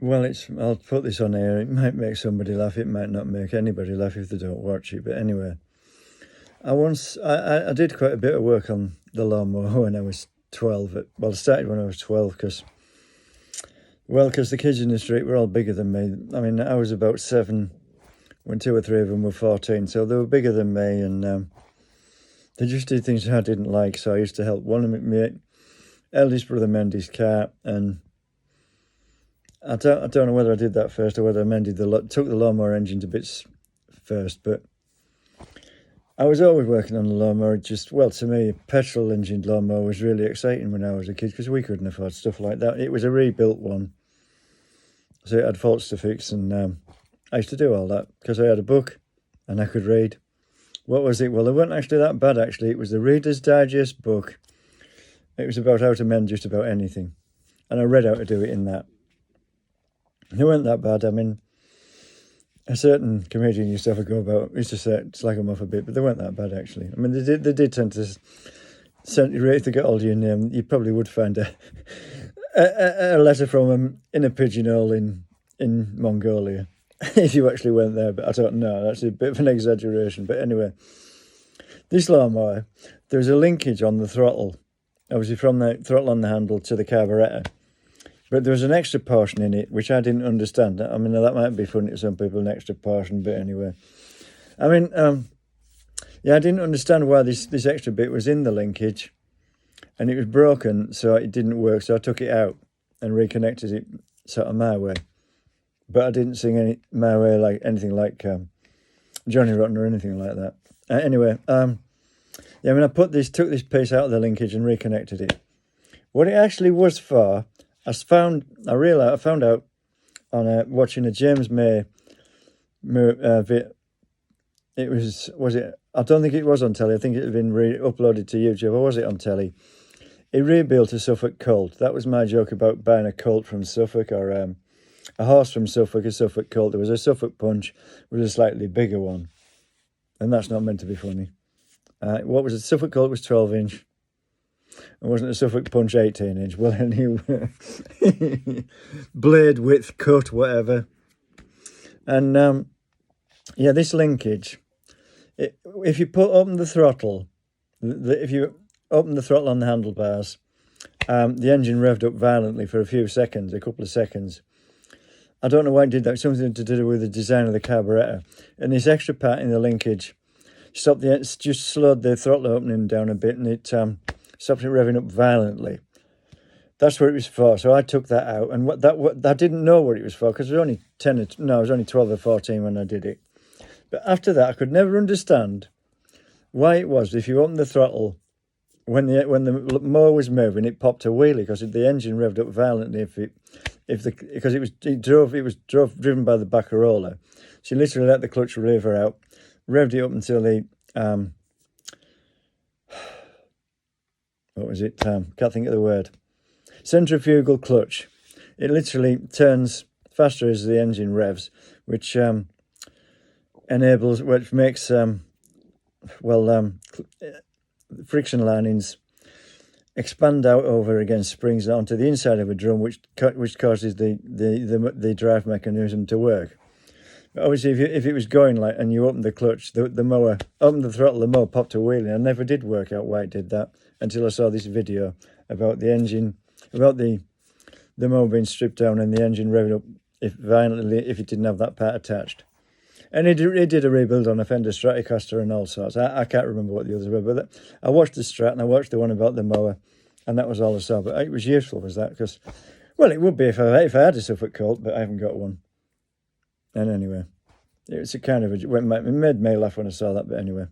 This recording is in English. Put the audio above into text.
Well, I'll put this on air. It might make somebody laugh. It might not make anybody laugh if they don't watch it. But anyway, I did quite a bit of work on the lawnmower when I was 12. Well, I started when I was 12 because the kids in the street were all bigger than me. I mean, I was about 7 when 2 or 3 of them were 14. So they were bigger than me, and they just did things I didn't like. So I used to help one of my eldest brother mend his car, and I don't know whether I did that first or whether I took the lawnmower engine to bits first, but I was always working on the lawnmower. To me, a petrol-engined lawnmower was really exciting when I was a kid because we couldn't afford stuff like that. It was a rebuilt one, so it had faults to fix, and I used to do all that because I had a book and I could read. What was it? Well, it wasn't actually that bad, actually. It was the Reader's Digest book. It was about how to mend just about anything, and I read how to do it in that. They weren't that bad. I mean, a certain comedian used to slag them off a bit, but they weren't that bad, actually. I mean, they did tend to send, if they got hold of your name, you probably would find a letter from them in a pigeonhole in Mongolia, if you actually went there, but I don't know. That's a bit of an exaggeration. But anyway, this lawnmower, there's a linkage on the throttle, obviously from the throttle on the handle to the carburettor. But there was an extra portion in it, which I didn't understand. I mean, that might be funny to some people, an extra portion, but anyway. I mean, I didn't understand why this extra bit was in the linkage, and it was broken, so it didn't work. So I took it out and reconnected it sort of my way. But I didn't sing my way like anything like Johnny Rotten or anything like that. Anyway, I took this piece out of the linkage and reconnected it. What it actually was for, I found out on watching a James May bit. I don't think it was on telly. I think it had been uploaded to YouTube. Or was it on telly? He rebuilt a Suffolk Colt. That was my joke about buying a Colt from Suffolk, or a horse from Suffolk, a Suffolk Colt. There was a Suffolk Punch with a slightly bigger one. And that's not meant to be funny. What was it? Suffolk Colt was 12-inch. It wasn't a Suffolk Punch 18-inch. Well, anyway, blade width, cut, whatever. And this linkage, if you open the throttle, if you open the throttle on the handlebars, the engine revved up violently for a couple of seconds. I don't know why it did that. Something to do with the design of the carburettor. And this extra part in the linkage slowed the throttle opening down a bit, and it stopped it revving up violently. That's what it was for. So I took that out, and I didn't know what it was for because I was only 12 or 14 when I did it. But after that, I could never understand why it was if you opened the throttle when the mower was moving, it popped a wheelie because the engine revved up violently. Because it was driven by the Baccarola. She literally let the clutch lever out, revved it up until the what was it? Can't think of the word. Centrifugal clutch. It literally turns faster as the engine revs, which makes friction linings expand out over against springs onto the inside of a drum, which causes the drive mechanism to work. But obviously, if it was going and you opened the clutch, the mower opened the throttle, the mower popped a wheelie. I never did work out why it did that until I saw this video about the engine, about the mower being stripped down and the engine revving up violently if it didn't have that part attached. And he did a rebuild on a Fender Stratocaster and all sorts. I can't remember what the others were, but I watched the Strat and I watched the one about the mower, and that was all I saw. But it was useful, was that? Because, well, it would be if I had a Suffolk Colt, but I haven't got one. And anyway, it was it made me laugh when I saw that, but anyway.